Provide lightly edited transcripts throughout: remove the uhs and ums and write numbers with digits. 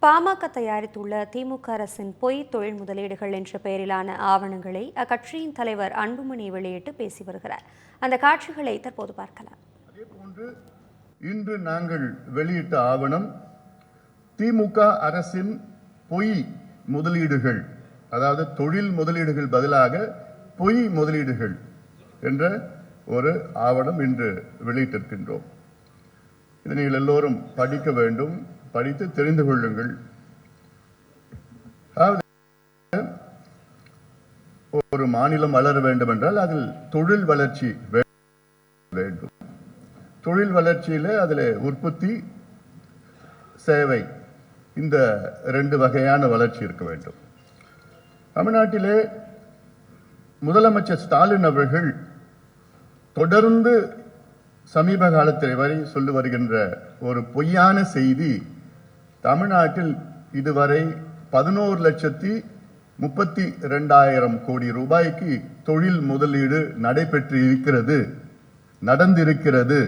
பாமக தயாரித்துள்ள திமுக அரசின் பொய் தொழில் முதலீடுகள் என்ற பெயரிலான ஆவணங்களை அக்கட்சியின் தலைவர் அன்புமணி வெளியிட்டு பேசி வருகிறார். அந்த காட்சிகளை தற்போது பார்க்கலாம். அதேபோன்று இன்று நாங்கள் வெளியிட்ட ஆவணம் திமுக அரசின் பொய் முதலீடுகள், அதாவது தொழில் முதலீடுகள் பதிலாக பொய் முதலீடுகள் என்ற ஒரு ஆவணம் இன்று வெளியிட்டிருக்கின்றோம். இதை நீங்கள் எல்லோரும் படிக்க வேண்டும், படித்து தெரிந்து கொள்ளுங்கள். ஒரு மாநிலம் வளர வேண்டும் என்றால் அதில் தொழில் வளர்ச்சி வேண்டும். தொழில் வளர்ச்சியில அதில் உற்பத்தி, சேவை, இந்த ரெண்டு வகையான வளர்ச்சி இருக்க வேண்டும். தமிழ்நாட்டிலே முதலமைச்சர் ஸ்டாலின் அவர்கள் தொடர்ந்து சமீப காலத்தில் வரை சொல்லி வருகின்ற ஒரு பொய்யான செய்தி, தமிழ்நாட்டில் இதுவரை 11,32,000 கோடி ரூபாய்க்கு தொழில் முதலீடு நடந்திருக்கிறது.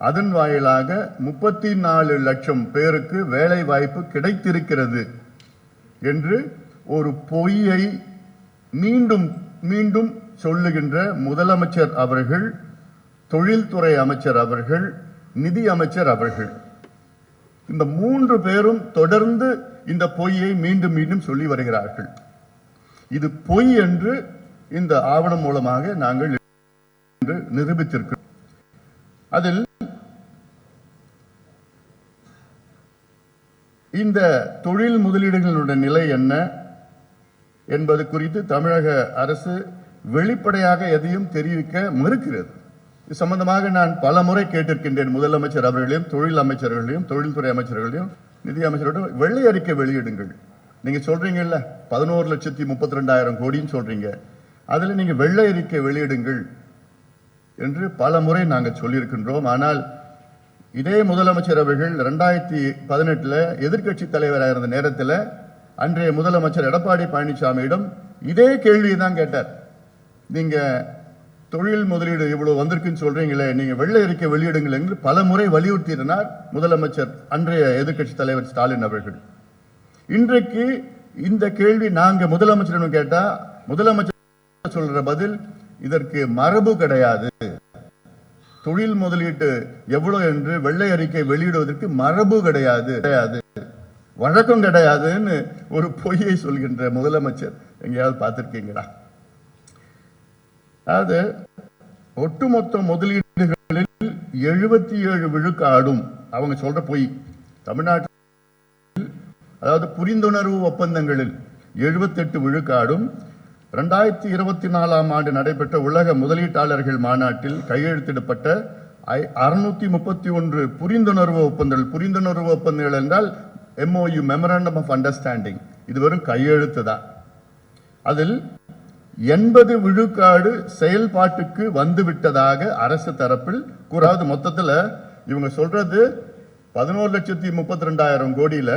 அதன் வாயிலாக 34 லட்சம் பேருக்கு வேலை வாய்ப்பு கிடைத்திருக்கிறது என்று ஒரு பொய்யை மீண்டும் மீண்டும் சொல்லுகின்ற முதலமைச்சர் அவர்கள், தொழில்துறை அமைச்சர் அவர்கள், நிதி அமைச்சர் அவர்கள், இந்த 3 பேரும் தொடர்ந்து இந்த பொய்யை மீண்டும் மீண்டும் சொல்லி வருகிறார்கள். இது பொய் என்று இந்த ஆவணம் மூலமாக நாங்கள் நிரூபித்திருக்கிறோம். அதில் இந்த தொழில் முதலீடுகளுடைய நிலை என்ன என்பது குறித்து தமிழக அரசு வெளிப்படையாக எதையும் தெரிவிக்க மறுக்கிறது. இது சம்பந்தமாக நான் பல முறை கேட்டிருக்கின்றேன். முதலமைச்சர் அவர்களையும், தொழில் அமைச்சர்களையும், தொழில்துறை அமைச்சர்களையும், நிதி அமைச்சர்களும் வெள்ளை அறிக்கை வெளியிடுங்கள். நீங்க சொல்றீங்கல்ல 11,32,000 கோடின்னு சொல்றீங்க, அதுல நீங்க வெள்ளை அறிக்கை வெளியிடுங்கள் என்று பல முறை நாங்கள் சொல்லியிருக்கின்றோம். ஆனால் இதே முதலமைச்சர் அவர்கள் 2018 எதிர்கட்சி தலைவராக இருந்த நேரத்தில் அன்றைய முதலமைச்சர் எடப்பாடி பழனிசாமியிடம் இதே கேள்வியை தான் கேட்டார். நீங்க தொழில் முதலீடு இவ்வளவு வந்திருக்குன்னு சொல்றீங்களே, நீங்க வெள்ளை அறிக்கை வெளியிடுங்கள் என்று பல முறை வலியுறுத்தினார் முதலமைச்சர், அன்றைய எதிர்கட்சி தலைவர் ஸ்டாலின் அவர்கள். இன்றைக்கு இந்த கேள்வி நாங்க முதலமைச்சரிடம் கேட்டா முதலமைச்சர் சொல்ற பதில், இதற்கு மரபு கிடையாது, தொழில் முதலீட்டு எவ்வளவு என்று வெள்ளை அறிக்கை வெளியிடுவதற்கு மரபு கிடையாது, வழக்கம் கிடையாதுன்னு ஒரு பொய்யை சொல்கின்ற முதலமைச்சர் எங்கேயாவது பார்த்திருக்கீங்களா? அதாவது ஒட்டுமொத்த முதலீடுகளில் 77 விழுக்காடும் அவங்க சொல்ற பொய். தமிழ்நாட்டில் அதாவது புரிந்துணர்வு ஒப்பந்தங்களில் 78 விழுக்காடும் 2024 ஆண்டு நடைபெற்ற உலக முதலீட்டாளர்கள் மாநாட்டில் கையெழுத்திடப்பட்ட 631 புரிந்துணர்வு ஒப்பந்தங்கள் என்றால் MOU, மெமரண்டம் ஆஃப் அண்டர்ஸ்டாண்டிங், இது வெறும் கையெழுத்து தான். அதில் 80 விழுக்காடு செயல்பாட்டுக்கு வந்துவிட்டதாக அரசு தரப்பில் கூறாவது. மொத்தத்தில் இவங்க சொல்றது 11,32,000 கோடியில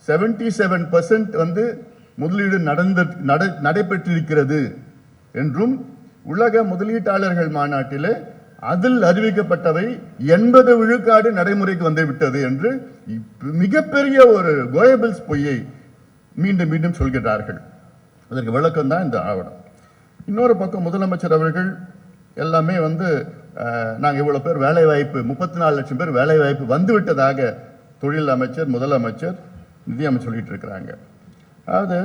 77% வந்து முதலீடு நடைபெற்றிருக்கிறது என்றும், உலக முதலீட்டாளர்கள் மாநாட்டில் அதில் அறிவிக்கப்பட்டவை 80 விழுக்காடு நடைமுறைக்கு வந்துவிட்டது என்று மிகப்பெரிய ஒரு கோயபிள்ஸ் பொய்யை மீண்டும் மீண்டும் சொல்கிறார்கள். அதற்கு விளக்கம் தான் இந்த ஆவணம். இன்னொரு பக்கம் முதலமைச்சர் அவர்கள் எல்லாமே வந்து நாங்கள் இவ்வளவு பேர் வேலை வாய்ப்பு, 34 லட்சம் பேர் வேலை வாய்ப்பு வந்துவிட்டதாக தொழில் அமைச்சர், முதலமைச்சர், நிதி அமைச்சர் சொல்லிட்டு இருக்கிறாங்க. அதாவது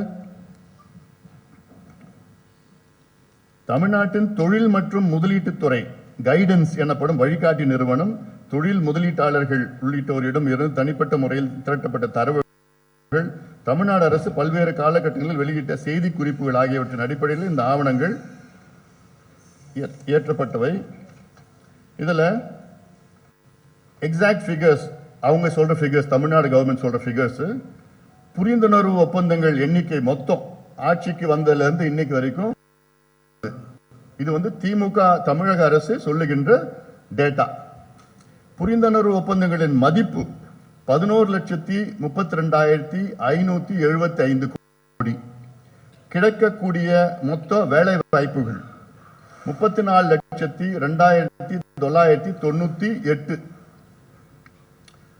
தமிழ்நாட்டின் தொழில் மற்றும் முதலீட்டுத்துறை கைடன்ஸ் எனப்படும் வழிகாட்டி நிறுவனம் தொழில் முதலீட்டாளர்கள் உள்ளிட்டோரிடம் இருந்து தனிப்பட்ட முறையில் திரட்டப்பட்ட தரவுகள், தமிழ்நாடு அரசு பல்வேறு காலகட்டங்களில் வெளியிட்ட செய்தி குறிப்புகள் ஆகியவற்றின் அடிப்படையில் இந்த ஆவணங்கள் ஏற்றப்பட்டவை. இதுல எக்ஸாக்ட் ஃபிகர்ஸ், அவங்க சொல்ற ஃபிகர்ஸ், தமிழ்நாடு கவர்மெண்ட் சொல்ற ஃபிகர்ஸ், புரிந்துணர்வு ஒப்பந்தங்கள் எண்ணிக்கை மொத்தம் ஆட்சிக்கு வந்ததுல இருந்து இன்னைக்கு வரைக்கும், இது வந்து திமுக தமிழக அரசு சொல்லுகின்ற டேட்டா. புரிந்துணர்வு ஒப்பந்தங்களின் மதிப்பு 11,32,575 கோடி. கிடைக்கக்கூடிய மொத்த வேலை வாய்ப்புகள் 34,02,998.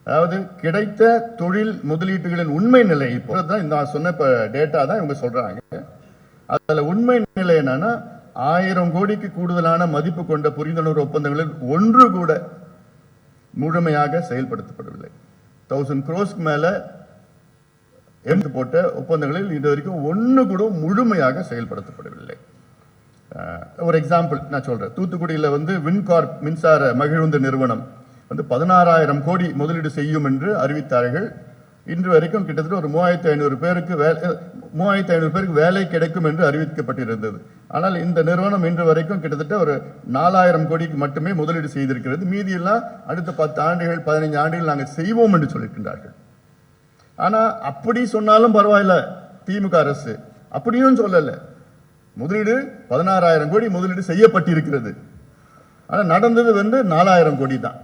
அதாவது கிடைத்த தொழில் முதலீட்டுகளின் உண்மை நிலை இப்போ தான் இந்த சொன்ன டேட்டா தான் இவங்க சொல்றாங்க. அதுல உண்மை நிலை என்னன்னா 1000 கோடிக்கு கூடுதலான மதிப்பு கொண்ட புரிந்துணர்வு ஒப்பந்தங்களில் ஒன்று கூட முழுமையாக செயல்படுத்தப்படவில்லை. 1000 crores மேல எடுத்து போட்ட ஒப்பந்தங்களில் இது வரைக்கும் ஒன்று கூட முழுமையாக செயல்படுத்தப்படவில்லை. ஒரு எக்ஸாம்பிள் நான் சொல்றேன். தூத்துக்குடியில் வின்கார்ப் மின்சார மகிழுந்து நிறுவனம் 16,000 கோடி முதலீடு செய்யும் என்று அறிவித்தார்கள். இன்று வரைக்கும் கிட்டத்தட்ட ஒரு 3,500 பேருக்கு வேலை கிடைக்கும் என்று அறிவிக்கப்பட்டிருந்தது. ஆனால் இந்த நிறுவனம் இன்று வரைக்கும் கிட்டத்தட்ட ஒரு 4,000 கோடிக்கு மட்டுமே முதலீடு செய்திருக்கிறது. மீதியெல்லாம் அடுத்த 10 ஆண்டுகள் 15 ஆண்டுகள் நாங்கள் செய்வோம் என்று சொல்லியிருக்கின்றார்கள். ஆனா அப்படி சொன்னாலும் பரவாயில்ல, திமுக அரசு அப்படியும் சொல்லல. முதலீடு 16,000 கோடி முதலீடு செய்யப்பட்டிருக்கிறது. ஆனா நடந்தது 4,000 கோடி தான்.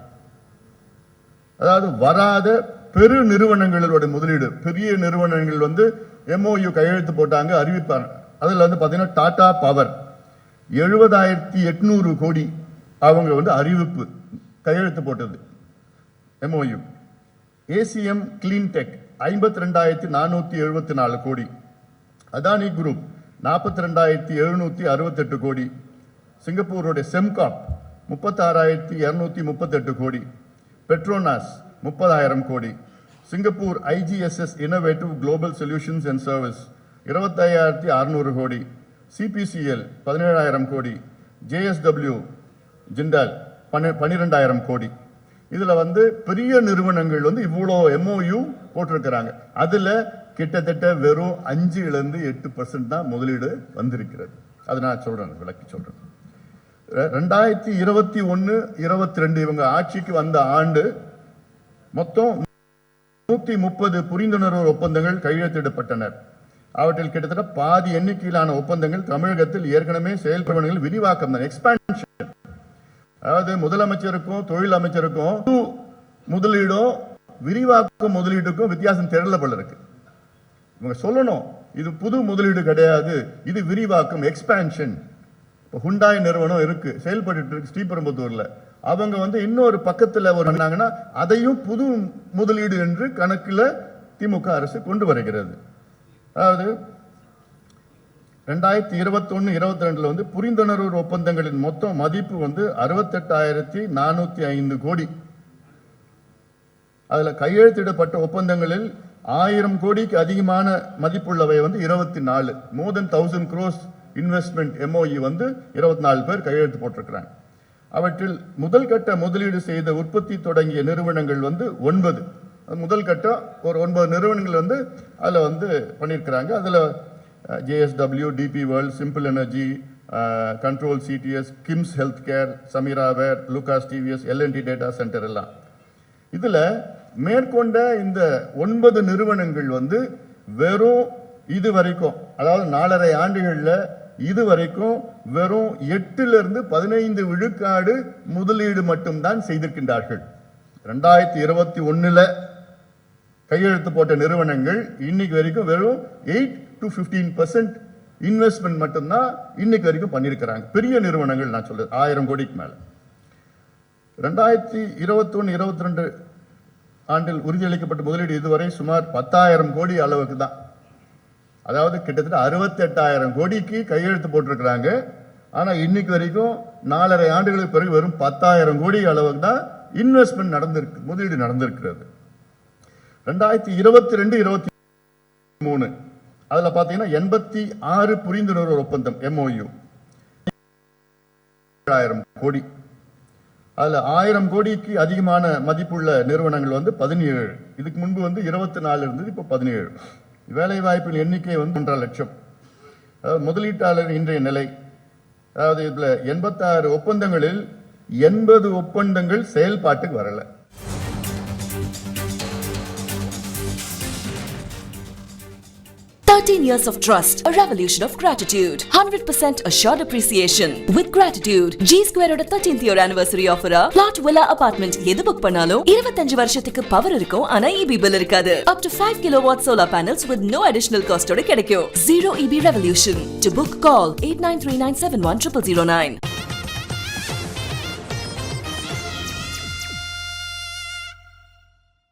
அதாவது வராத பெரு நிறுவனங்களோட முதலீடு, பெரிய நிறுவனங்கள் MOU கையெழுத்து போட்டாங்க, அறிவிப்பாங்க. அதுல பாத்தீங்கன்னா டாடா பவர் 70,800 கோடி அவங்க அறிவிப்பு கையெழுத்து போட்டது MOU. ACM கிளீன் டெக் 52,474 கோடி. அதானி குரூப் 42,768 கோடி. சிங்கப்பூருடைய செம்காப் 36,238 கோடி. பெட்ரோனாஸ் 30,000 கோடி. Singapore IGSS innovative global solutions and service 25,600 கோடி. CPCL 17,000 கோடி. JSW ஜிண்டால் 12,000 கோடி. இதுல பெரிய நிறுவனங்கள் இவ்வளோ MOU போட்டிருக்கிறாங்க. அதுல கிட்டத்தட்ட வெறும் 5-8% தான் முதலீடு வந்திருக்கிறது. அது நான் சொல்றேன், விளக்கி சொல்றேன். 2021-22 இவங்க ஆட்சிக்கு வந்த ஆண்டு மொத்தம் 130 புரிந்துணர்வு ஒப்பந்தங்கள் கையெழுத்திடப்பட்டனர். அவற்றில் கிட்டத்தட்ட பாதி எண்ணிக்கையிலான ஒப்பந்தங்கள் தமிழகத்தில் ஏற்கனவே செயல்படுவதில் விரிவாக்கம் தான், எக்ஸ்பான்ஷன். அதாவது முதலமைச்சருக்கும் தொழில் அமைச்சருக்கும் முதலீடும் விரிவாக்கும் முதலீட்டுக்கும் வித்தியாசம் தெரியல போல இருக்கு. இவங்க சொல்லணும் இது புது முதலீடு கிடையாது, இது விரிவாக்கம், எக்ஸ்பான்ஷன். ஹுண்டாய் நிறுவனம் இருக்கு, செயல்பட்டு இருக்கு ஸ்ரீபெரும்புத்தூர்ல. அவங்க இன்னொரு பக்கத்துல வந்தாங்கன்னா அதையும் புது முதலீடு என்று கணக்குல திமுக அரசு கொண்டு வருகிறது. அதாவது 2021-22 புரிந்துணர்வு ஒப்பந்தங்களின் மொத்த மதிப்பு 68,405 கோடி. அதுல கையெழுத்திடப்பட்ட ஒப்பந்தங்களில் 1000 கோடிக்கு அதிகமான மதிப்புள்ளவை 24, மோர் தென் 1000 crores இன்வெஸ்ட்மெண்ட் MOU 24 பேர் கையெழுத்து போட்டிருக்கிறாங்க. அவற்றில் முதல் கட்ட முதலீடு செய்த உற்பத்தி தொடங்கிய நிறுவனங்கள் 9. முதல் கட்டம் ஒரு 9 நிறுவனங்கள் அதுல பண்ணியிருக்கிறாங்க. அதுல JSW, DP World, simple energy, control CTS, KIMS health care, சமீராவேர், Lucas TVS, L&T data centre எல்லாம். இதுல மேற்கொண்ட இந்த 9 நிறுவனங்கள் வெறும் இது வரைக்கும், அதாவது 4.5 ஆண்டுகள்ல இது வரைக்கும் வெறும் 8-15 விழுக்காடு முதலீடு மட்டும்தான் செய்திருக்கின்றார்கள். 2021 கையெழுத்து போட்ட நிறுவனங்கள் இன்னைக்கு வரைக்கும் வெறும் 8-15% இன்வெஸ்ட்மெண்ட் மட்டும்தான் இன்னைக்கு வரைக்கும் பண்ணிருக்கிறாங்க. பெரிய நிறுவனங்கள் நான் சொல்றது 1000 கோடிக்கு மேல. 2021-22 ஆண்டில் உறுதியளிக்கப்பட்ட முதலீடு இதுவரை சுமார் 10,000 கோடி அளவுக்கு தான். அதாவது கிட்டத்தட்ட 68,000 கோடிக்கு கையெழுத்து போட்டிருக்கிறாங்க. ஆனா இன்னைக்கு வரைக்கும் 4.5 ஆண்டுகளுக்கு பிறகு வெறும் 10,000 கோடி அளவுக்கு தான் இன்வெஸ்ட்மெண்ட் நடந்திருக்கு, முதலீடு நடந்திருக்கிறது. 2022-23 அதுல பாத்தீங்கன்னா 86 புரிந்துணர்வு ஒப்பந்தம் MOU 1000 கோடி. அதுல 1000 கோடிக்கு அதிகமான மதிப்புள்ள நிறுவனங்கள் 17. இதுக்கு முன்பு 24 இருந்தது, இப்போ 17. வேலை வாய்ப்பின் எண்ணிக்கை 1.5 லட்சம். முதலீட்டாளர் இன்றைய நிலை, அதாவது இதுல 86 ஒப்பந்தங்களில் 80 ஒப்பந்தங்கள் செயல்பாட்டுக்கு வரல. Years of trust, a revolution of gratitude, 100% assured appreciation. With gratitude, G Square oda 13th year anniversary offer plot villa apartment எது book பண்ணாலும் 25 வருஷத்துக்கு பவர் இருக்கும், ஆனா EB bill இருக்காது. Up to 5 kilowatt solar panels with no additional cost ஓட கிடைக்கும். Zero EB revolution. To book, call 8939710009.